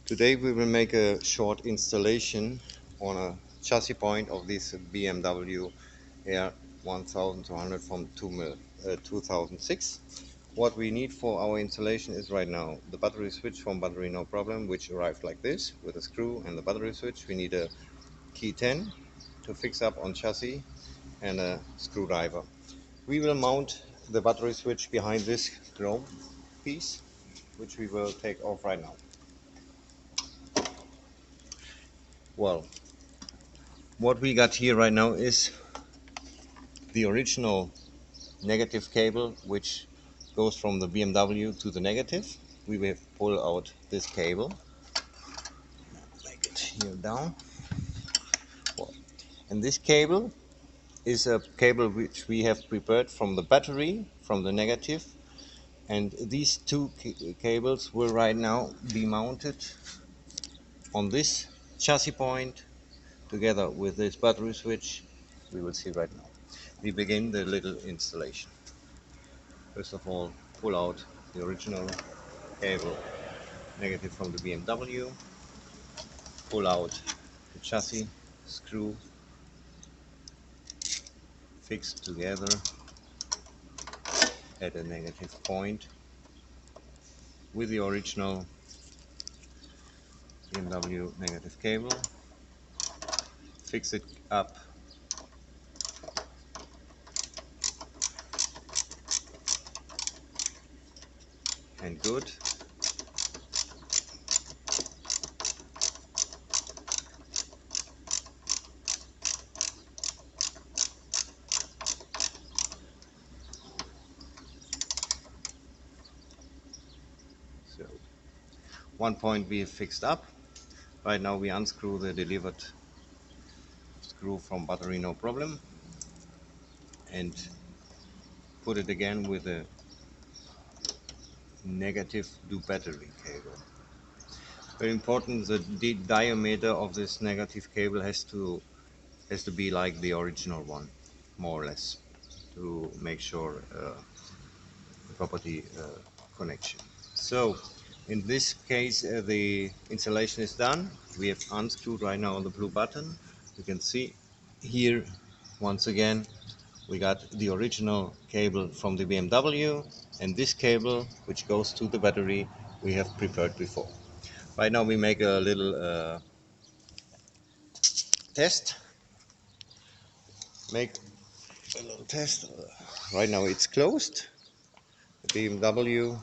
Today we will make a short installation on a chassis point of this BMW Air 1200 from 2006. What we need for our installation is right now the battery switch from Battery No Problem, which arrived like this with a screw and the battery switch. We need a key 10 to fix up on chassis and a screwdriver. We will mount the battery switch behind this chrome piece, which we will take off right now. Well, what we got here right now is the original negative cable, which goes from the BMW to the negative. We will pull out this cable, make it here down. Well, and this cable is a cable which we have prepared from the battery, from the negative, and these two cables will right now be mounted on this chassis point together with this battery switch. We will see right now. We begin the little installation. First of all, pull out the original cable negative from the BMW, pull out the chassis screw, fix together at a negative point with the original BMW negative cable, fix it up and good. So one point we have fixed up. Right now we unscrew the delivered screw from Battery No Problem and put it again with a negative to battery cable. Very important, the diameter of this negative cable has to be like the original one, more or less, to make sure the property connection. So in this case the installation is done. We have unscrewed right now on the blue button. You can see here once again we got the original cable from the BMW and this cable which goes to the battery we have prepared before. Right now we make a little test. Make a little test. Right now it's closed. The BMW